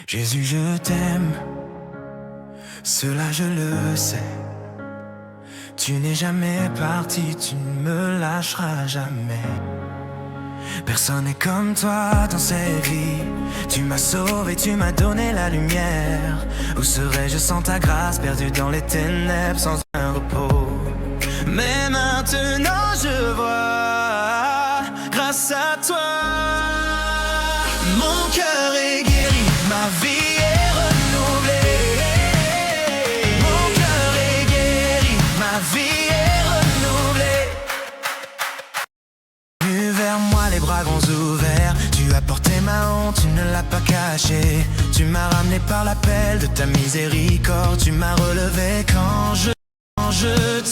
Jésus, je t'aime, cela je le sais. Tu n'es jamais parti, tu ne me lâcheras jamais. Personne n'est comme toi dans cette vie. Tu m'as sauvé, tu m'as donné la lumière. Où serais-je sans ta grâce, perdu dans les ténèbres, sans un repos? Mais maintenant je vois, grâce à toi, mon cœur est guéri, ma vie est renouvelée. Mon cœur est guéri, ma vie est renouvelée. Venu vers moi les bras grands ouverts, tu as porté ma honte, tu ne l'as pas cachée. Tu m'as ramené par l'appel de ta miséricorde, tu m'as relevé quand je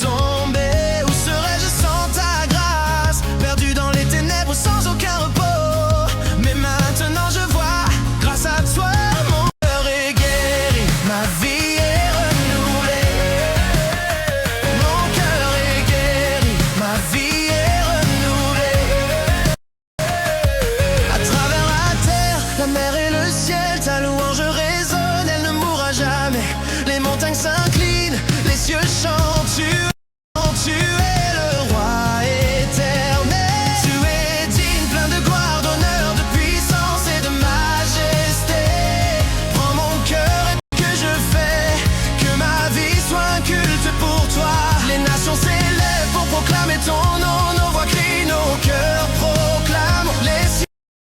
tombais. Où serais-je sans ta grâce, perdu dans les ténèbres sans aucun repos? Mais maintenant je vois, grâce à toi, mon cœur est guéri, ma vie est renouvelée. Mon cœur est guéri, ma vie est renouvelée. À travers la terre, la mer et le ciel, ta louange résonne, elle ne mourra jamais. Les montagnes s'inclinent, les cieux chantent. Tu es le roi éternel. Tu es digne, plein de gloire, d'honneur, de puissance et de majesté. Prends mon cœur et que je fais, que ma vie soit un culte pour toi. Les nations s'élèvent pour proclamer ton nom. Nos voix crient, nos cœurs proclament.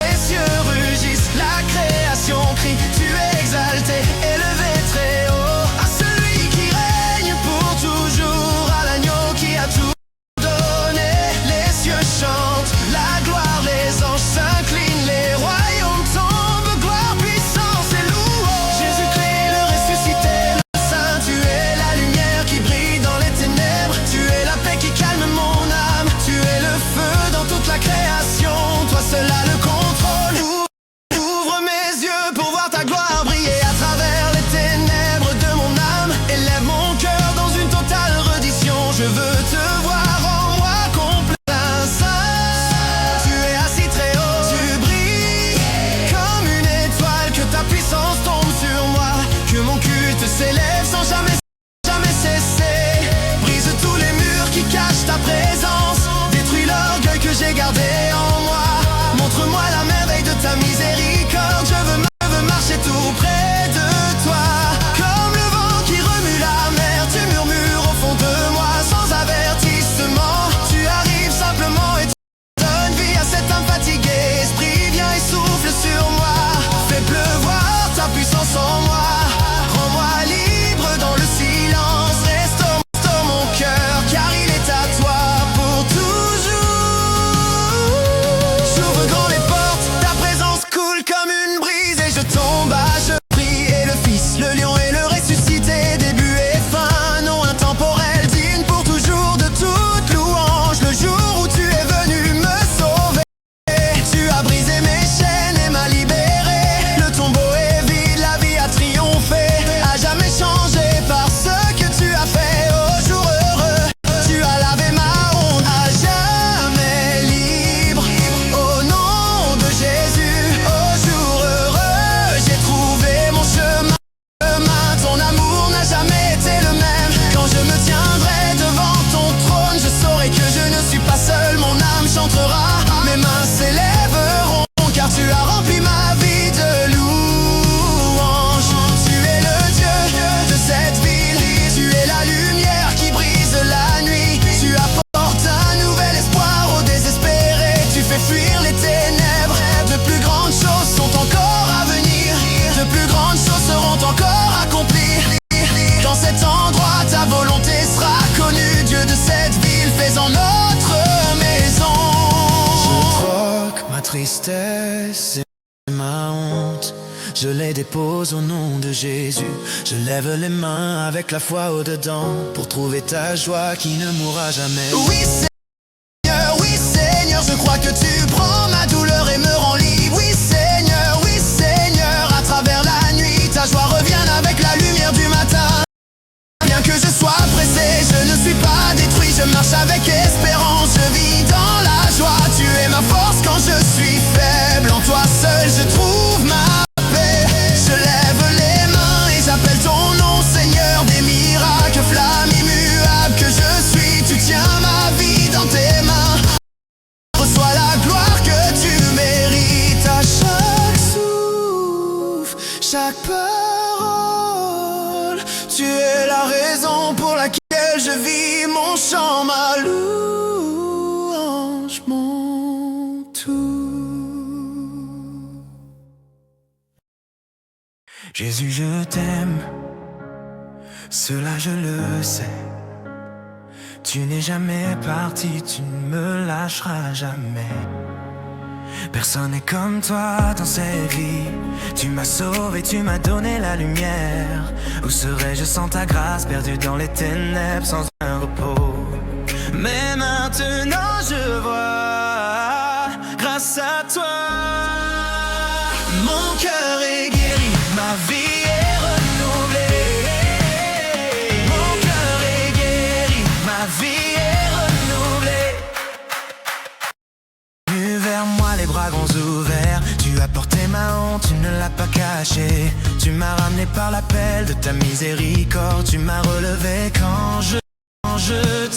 Les cieux rugissent, la création crie. Tu es exalté, élevé très haut. À celui qui règne pour toujours, à l'agneau qui a tout donné. Les cieux chantent, la gloire, les anges s'inclinent, les royaumes tombent, gloire, puissance et louange. Jésus-Christ le ressuscité, le saint, tu es la lumière qui brille dans les ténèbres. Tu es la paix qui calme mon âme, tu es le feu dans toute la création. Toi seul as le contrôle. Ouvre mes yeux pour voir ta gloire briller à travers les ténèbres de mon âme. Élève mon cœur dans une totale reddition. Je veux te voir en moi complet, saint. Tu es assis très haut, tu brilles comme une étoile. Que ta puissance tombe sur moi, que mon culte s'élève sans jamais cesser. Brise tous les murs qui cachent ta présence, détruis l'orgueil que j'ai gardé en moi. Montre-moi la merveille de ta miséricorde. Je veux marcher tout près de toi. Comme le vent qui remue la mer, tu murmures au fond de moi sans avertissement. Tu arrives simplement et tu donnes vie à cet âme fatiguée. Esprit, viens et souffle sur moi. Fais pleuvoir ta puissance en moi. Rends-moi libre dans le silence. Restaure mon cœur car il est à toi pour toujours. J'ouvre grand les portes, ta présence coule comme une brise. Et je tombe à je prie. Et le Fils, le lion et le ressuscité, début et fin, non intemporel, digne pour toujours de toute louange. Le jour où tu es venu me sauver, tu as brisé mes chaînes et m'as libéré. Le tombeau est vide, la vie a triomphé, à jamais changé par ce que tu as fait. Au jour heureux, tu as lavé ma honte, à jamais libre. Au nom de Jésus, au jour heureux, j'ai trouvé mon chemin. Ton amour n'a jamais été le même. Quand je me tiendrai devant ton trône, je saurai que je ne suis pas seul. Mon âme chantera, mes mains s'élèveront, car tu as rempli ma vie de louanges. Tu es le Dieu de cette ville, tu es la lumière qui brise la nuit. Tu apportes un nouvel espoir aux désespérés. Tu fais fuir les ténèbres. De plus grandes choses sont encore à venir, de plus grandes choses seront encore accomplies. Dans cet endroit, ta volonté sera connue. Dieu de cette ville, fais-en notre maison. Je troque ma tristesse et ma honte, je les dépose au nom de Jésus. Je lève les mains avec la foi au-dedans, pour trouver ta joie qui ne mourra jamais. Oui Seigneur, je crois que tu prends ma douleur et me rends libre. Oui Seigneur, à travers la nuit, ta joie revient avec la lumière du matin. Bien que je sois pressé, je ne suis pas détruit, je marche avec espérance, je vis dans la joie. Tu es ma force quand je suis faible, en toi seul je trouve ma paix. Je chaque parole. Tu es la raison pour laquelle je vis mon chant, ma louange, mon tout. Jésus, je t'aime, cela je le sais. Tu n'es jamais parti, tu ne me lâcheras jamais. Personne n'est comme toi dans cette vie. Tu m'as sauvé, tu m'as donné la lumière. Où serais-je sans ta grâce, perdu dans les ténèbres, sans un repos? Mais maintenant je vois, grâce à toi, mon cœur est guéri, ma vie est renouvelée. Mon cœur est guéri, ma vie est renouvelée. Venu vers moi, les bras grands ouverts, tu as porté ma honte, tu ne l'as pas cachée. Tu m'as ramené par l'appel de ta miséricorde, tu m'as relevé quand je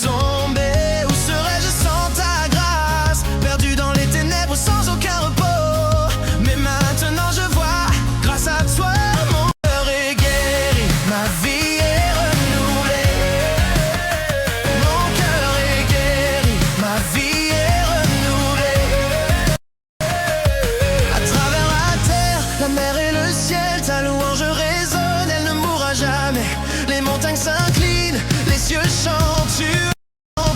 tombais. Où serais-je sans ta grâce, perdu dans les ténèbres sans aucun repos? Mais maintenant je vois, grâce à toi, mon cœur est guéri, ma vie est renouvelée. Mon cœur est guéri, ma vie est renouvelée. À travers la terre, la mer et le ciel, ta louange résonne, elle ne mourra jamais. Les montagnes s'inclinent, les cieux chantent.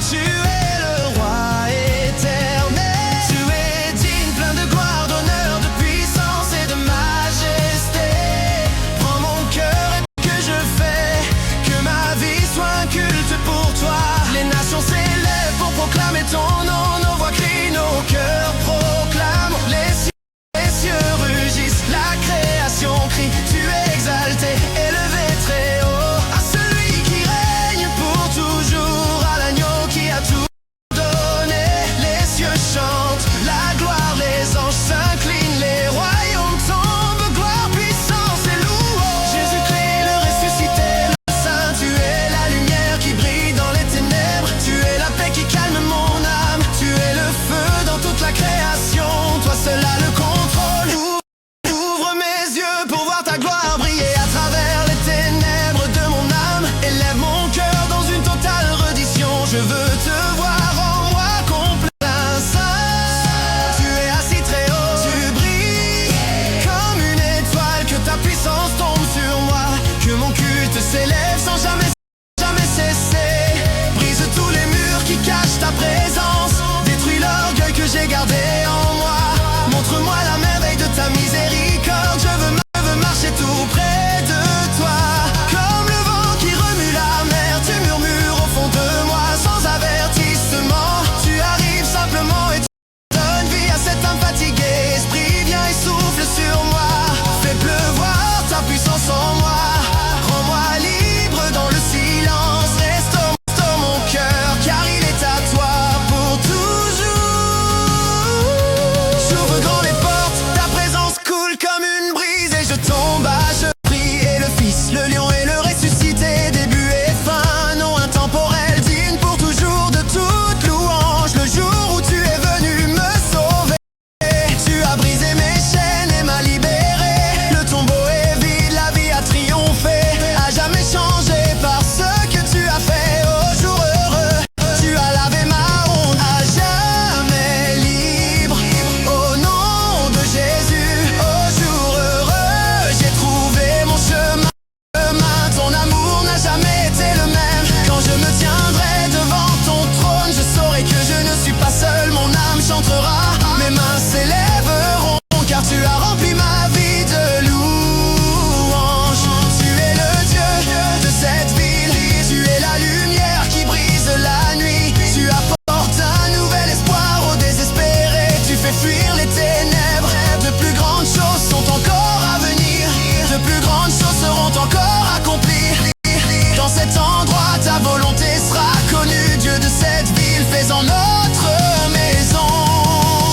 Tu es le roi éternel. Tu es digne, plein de gloire, d'honneur, de puissance et de majesté. Prends mon cœur et que je fais, que ma vie soit un culte pour toi. Les nations s'élèvent pour proclamer ton nom. Nos voix crient, nos cœurs proclament. Les cieux rugissent, la création crie. Tu es exalté, élevé très haut. À celui qui règne pour toujours, à l'agneau qui a tout donné. Les cieux chantent, la gloire, les anges s'inclinent, les royaumes tombent, gloire, puissance et louange. Jésus-Christ le ressuscité, le saint, tu es la lumière qui brille dans les ténèbres. Tu es la paix qui calme mon âme, tu es le feu dans toute la création. Toi seul as le contrôle. Ouvre mes yeux pour voir ta gloire briller à travers les ténèbres de mon âme. Élève mon cœur dans une totale reddition. Je veux te voir en moi complet, saint. Tu es assis très haut, tu brilles comme une étoile. Que ta puissance tombe sur moi, que mon culte s'élève sans jamais cesser. Brise tous les murs qui cachent ta présence, détruis l'orgueil que j'ai gardé en moi. Montre-moi la merveille de ta miséricorde. Je veux marcher tout près de toi. Comme le vent qui remue la mer, tu murmures au fond de moi sans avertissement. Tu arrives simplement et tu donnes vie à cet âme fatiguée. Esprit, viens et souffle sur moi. Fais pleuvoir ta puissance en moi. Rends-moi libre dans le silence. Restaure mon cœur, car il est à toi pour toujours. J'ouvre grand les portes, ta présence coule comme une brise. Et je tombe à je prie. Et le Fils, le lion et le ressuscité, début et fin, non intemporel, digne pour toujours de toute louange. Le jour où tu es venu me sauver, tu as brisé mes chaînes et m'as libéré. Le tombeau est vide, la vie a triomphé, à jamais changé par ce que tu as fait. Au jour heureux, tu as lavé ma honte, à jamais libre. Au nom de Jésus, au jour heureux, j'ai trouvé mon chemin. Ton amour n'a jamais été le même. Quand je me tiendrai devant ton trône, je saurai que je ne suis pas seul. Mon âme chantera, mes mains s'élèveront, car tu as rempli ma vie de louanges. Tu es le Dieu de cette ville, tu es la lumière qui brise la nuit. Tu apportes un nouvel espoir aux désespérés. Tu fais fuir les ténèbres. De plus grandes choses sont encore à venir, de plus grandes choses seront encore accomplies. Dans cet endroit, ta volonté sera connue. Dieu de cette ville, fais-en notre maison.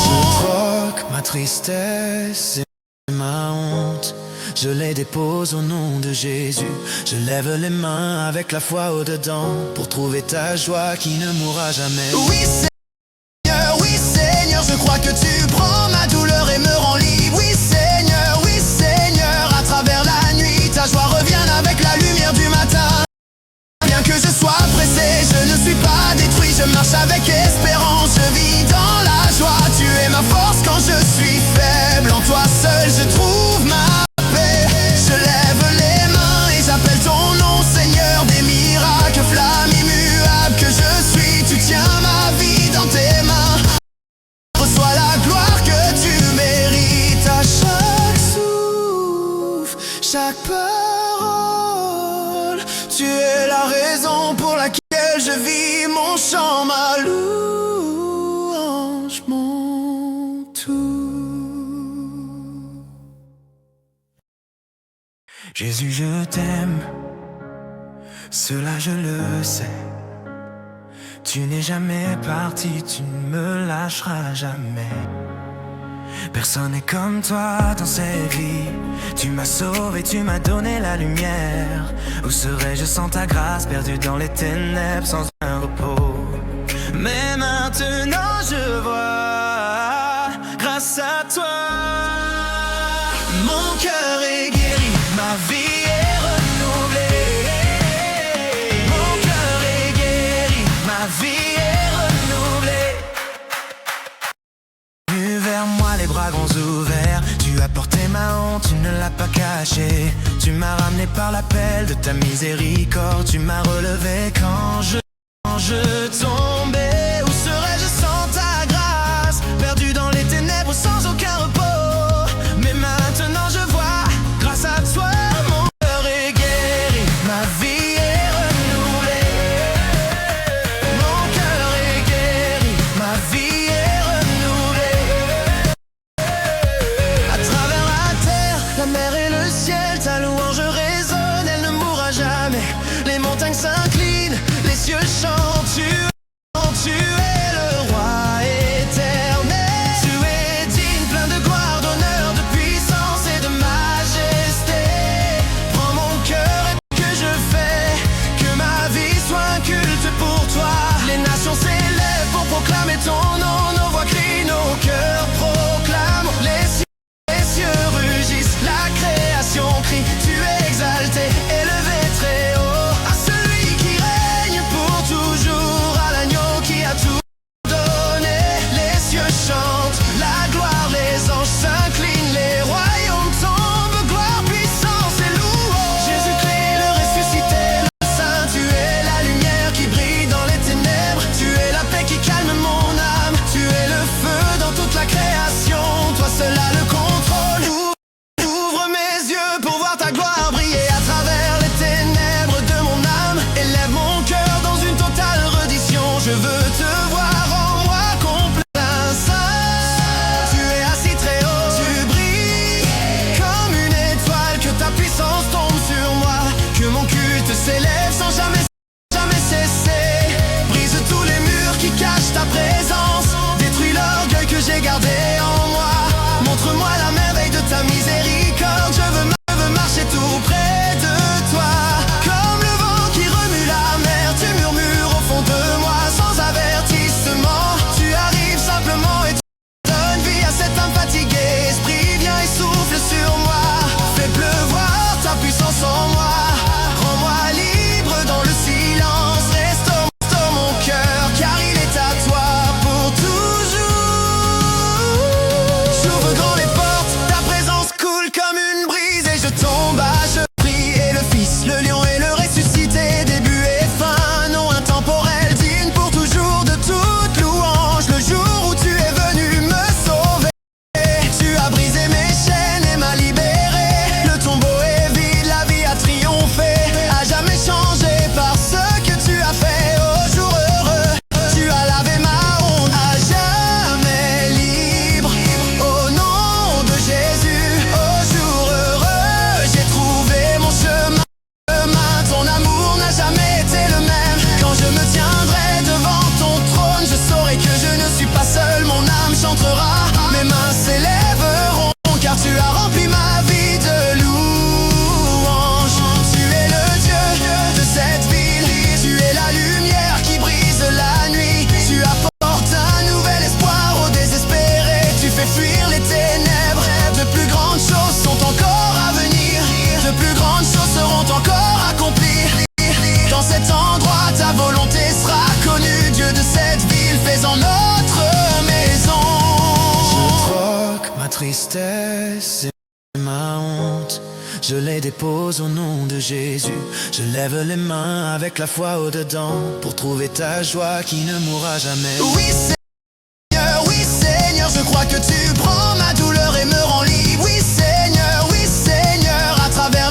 Je troque ma tristesse et ma honte, je les dépose au nom de Jésus. Je lève les mains avec la foi au-dedans, pour trouver ta joie qui ne mourra jamais. Oui Seigneur, je crois que tu prends ma douleur et me rends libre. Oui Seigneur, à travers chaque parole. Tu es la raison pour laquelle je vis mon chant, ma louange, mon tout. Jésus, je t'aime, cela je le sais. Tu n'es jamais parti, tu ne me lâcheras jamais. Personne n'est comme toi dans cette vie. Tu m'as sauvé, tu m'as donné la lumière. Où serais-je sans ta grâce, perdu dans les ténèbres, sans un repos? Mais maintenant je vois, grâce à toi, mon cœur est guéri, ma vie est renouvelée. Mon cœur est guéri, ma vie est renouvelée. Venu vers moi, les bras grands ouverts. Tu as porté ma honte, tu ne l'as pas cachée. Tu m'as ramené par l'appel de ta miséricorde. Tu m'as relevé quand je tombais. Où serais-je sans ta grâce, perdu dans les ténèbres sans aucun repos? Mais maintenant je vois, grâce à toi, mon cœur est guéri, ma vie est renouvelée. Mon cœur est guéri, ma vie est renouvelée. À travers la terre, la mer et le ciel, ta louange résonne, elle ne mourra jamais. Les montagnes s'inclinent, les cieux chantent. Tu es le roi éternel. Tu es digne, plein de gloire, d'honneur, de puissance et de majesté. Prends mon cœur et que je fais, que ma vie soit un culte pour toi. Les nations s'élèvent pour proclamer ton nom. Nos voix crient, nos cœurs proclament. Les cieux rugissent, la création crie. Tu es exalté, élevé très haut. À celui qui règne pour toujours, à l'agneau qui a tout donné. Les cieux chantent, la gloire, les anges s'inclinent, les royaumes tombent, gloire, puissance et louange. Jésus-Christ le ressuscité, le saint, tu es la lumière qui brille dans les ténèbres. Tu es la paix qui calme mon âme. Tu es le feu dans toute la création. Toi seul as le contrôle. Ouvre mes yeux pour voir ta gloire briller à travers les ténèbres de mon âme. Élève mon cœur dans une totale reddition. Je veux te voir en moi complet, saint. Tu es assis très haut, tu brilles comme une étoile. Que ta puissance tombe sur moi, que mon culte s'élève sans jamais cesser. Brise tous les murs qui cachent ta présence. Détruis l'orgueil que j'ai gardé en moi. Montre-moi la merveille de ta miséricorde. Je veux marcher tout près de toi. Comme le vent qui remue la mer, tu murmures au fond de moi sans avertissement. Tu arrives simplement et tu donnes vie à cet âme fatiguée. Esprit, viens et souffle sur moi. Fais pleuvoir ta puissance en moi. Rends-moi libre dans le silence. Restaure mon cœur car il est à toi pour toujours. J'ouvre grand les portes, ta présence coule comme une brise et je tombe à je prie. Et le Fils, le lion et le ressuscité, début et fin, non intemporel, digne pour toujours de toute louange. Le jour où tu es venu me sauver, tu as brisé mes chaînes et m'as libéré. Le tombeau est vide, la vie a triomphé, à jamais changé par ce que tu as fait. Au jour heureux, tu as lavé ma honte, à jamais libre. Au nom de Jésus, au jour heureux, j'ai trouvé mon chemin. Ton amour n'a jamais été le même. Quand je me tiendrai devant ton trône, je saurai que je ne suis pas seul. Mon âme chantera, mes mains s'élèveront, car tu as rempli ma vie de louanges. Tu es le Dieu de cette ville. Tu es la lumière qui brise la nuit. Tu apportes un nouvel espoir aux désespérés. Tu fais fuir les ténèbres. De plus grandes choses sont encore à venir. De plus grandes choses seront encore accomplies. Dans cet endroit, ta volonté sera connue. Dieu de cette ville, fais-en notre maison. Je troque ma tristesse et ma honte. Je les dépose au nom de Jésus. Je lève les mains avec la foi au-dedans pour trouver ta joie qui ne mourra jamais. Oui Seigneur, je crois que tu prends ma douleur et me rends libre. Oui Seigneur, à travers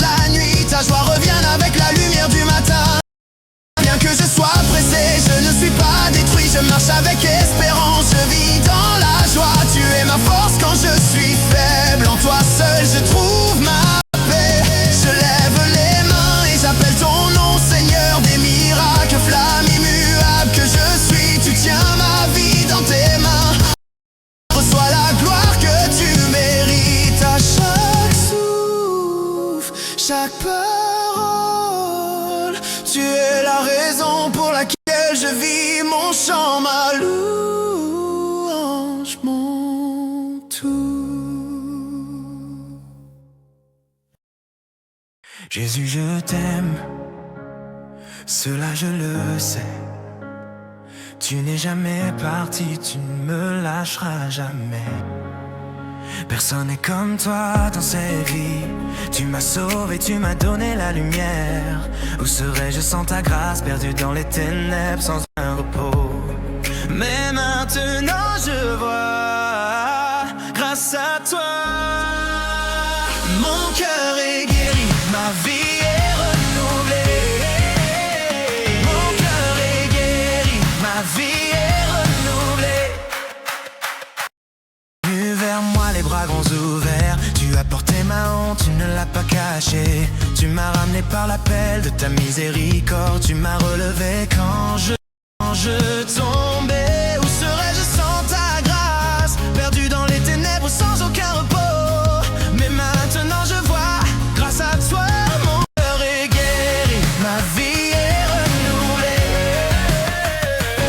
chaque parole. Tu es la raison pour laquelle je vis mon chant, ma louange, mon tout. Jésus, je t'aime, cela je le sais. Tu n'es jamais parti, tu ne me lâcheras jamais. Personne n'est comme toi dans cette vie. Tu m'as sauvé, tu m'as donné la lumière. Où serais-je sans ta grâce, perdu dans les ténèbres, sans un repos? Mais maintenant je vois, grâce à toi, mon cœur est guéri, ma vie est renouvelée. Mon cœur est guéri, ma vie est renouvelée. Venu vers moi les bras grands ouverts, tu as porté ma honte, tu ne l'as pas cachée. Tu m'as ramené par l'appel de ta miséricorde, tu m'as relevé quand je tombais. Où serais-je sans ta grâce, perdu dans les ténèbres sans aucun repos? Mais maintenant je vois, grâce à toi, mon cœur est guéri, ma vie est renouvelée.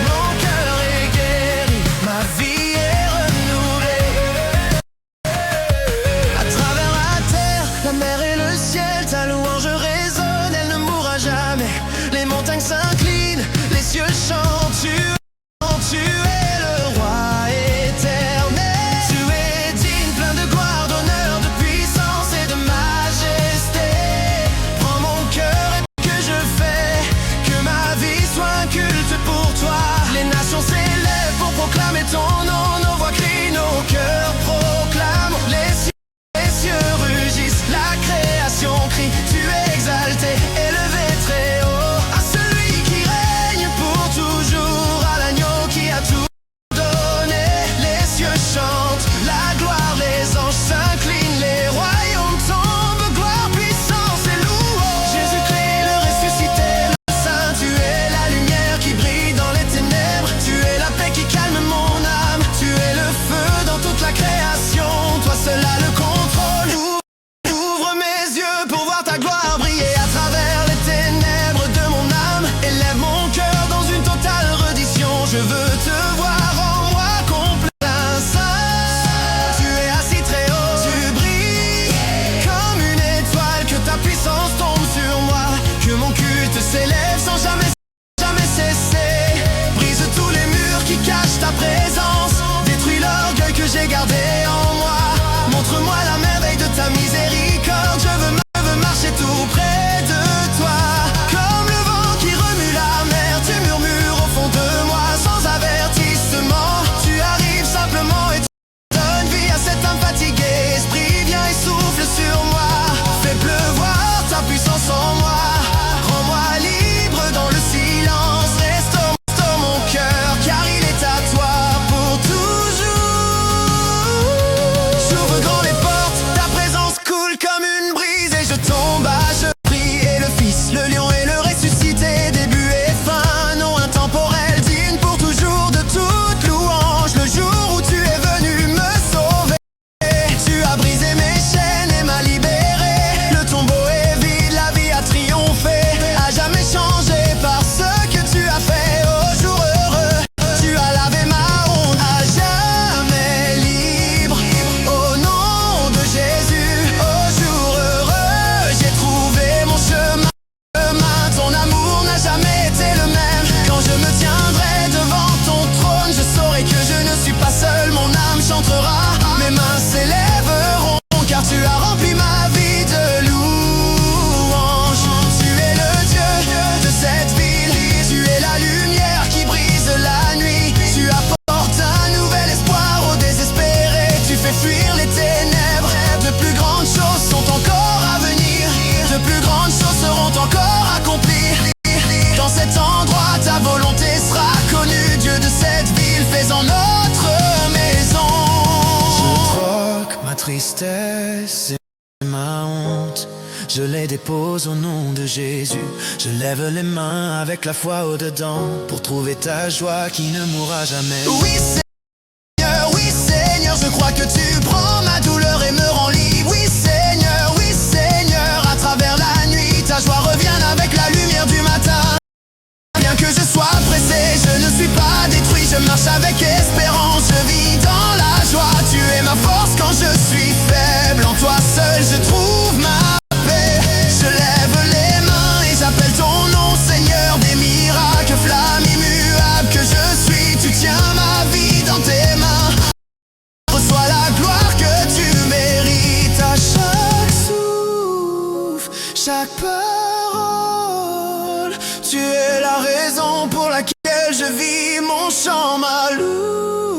Mon cœur est guéri, ma vie est renouvelée. À travers la terre, la mer et le ciel, ta louange résonne, elle ne mourra jamais. Les montagnes s'inclinent, les cieux chantent. Tu es le roi éternel. Tu es digne, plein de gloire, d'honneur, de puissance et de majesté. Prends mon cœur et que je fais, que ma vie soit un culte pour toi. Les nations s'élèvent pour proclamer ton nom. Nos voix crient, nos cœurs proclament. Les cieux rugissent, la création crie. Tu es exalté, élevé très haut. À celui qui règne pour toujours, à l'agneau qui a tout donné. Les cieux chantent, la gloire, les anges s'inclinent, les royaumes tombent, gloire, puissance et louange. Jésus-Christ, le ressuscité, le saint, tu es la lumière qui brille dans les ténèbres. Tu es la paix qui calme mon âme, tu es le feu dans toute la création. Toi seul as le contrôle. Ouvre mes yeux pour voir ta gloire briller à travers les ténèbres de mon âme. Élève mon cœur dans une totale reddition. Je veux te voir en moi complet, saint. Tu es assis très haut, tu brilles comme une étoile. Que ta puissance tombe sur moi, que mon culte s'élève sans jamais cesser. Brise tous les murs qui cachent ta présence, détruis l'orgueil que j'ai gardé en moi. Montre-moi la merveille de ta miséricorde. Je veux marcher tout près de toi. Comme le vent qui remue la mer, tu murmures au fond de moi sans avertissement. Tu arrives simplement et tu donnes vie à cet âme fatiguée. Esprit, viens et souffle sur moi. Fais pleuvoir ta puissance en moi. Rends-moi libre dans le silence. Restaure mon cœur car il est à toi pour toujours. J'ouvre grand les portes, ta présence coule comme une brise. Et je tombe à je prie. Et le Fils, le lion et le ressuscité, début et fin, non intemporel, digne pour toujours de toute louange. Le jour où tu es venu me sauver, tu as brisé mes chaînes et m'as libéré. Le tombeau est vide, la vie a triomphé, à jamais changé par ce que tu as fait. Au jour heureux, tu as lavé ma honte, à jamais libre. Au nom de Jésus, au jour heureux, j'ai trouvé mon chemin. Ton amour n'a jamais été le même. Quand je me tiendrai devant ton trône, je saurai que je ne suis pas seul. Mon âme chantera, mes mains s'élèveront, car tu as rempli ma vie de louanges. Tu es le Dieu de cette ville, tu es la lumière qui brise la nuit. Tu apportes un nouvel espoir aux désespérés. Tu fais fuir les ténèbres. De plus grandes choses sont encore à venir, de plus grandes choses seront encore accomplies. Dans cet endroit, ta volonté sera connue. Dieu de cette ville, fais-en notre maison. Je troque ma tristesse et ma honte, je les dépose au nom de Jésus. Je lève les mains avec la foi au-dedans, pour trouver ta joie qui ne mourra jamais. Oui Seigneur, je crois que tu prends ma douleur et me rends libre. Oui Seigneur, à travers chaque parole. Tu es la raison pour laquelle je vis mon chant, ma louange.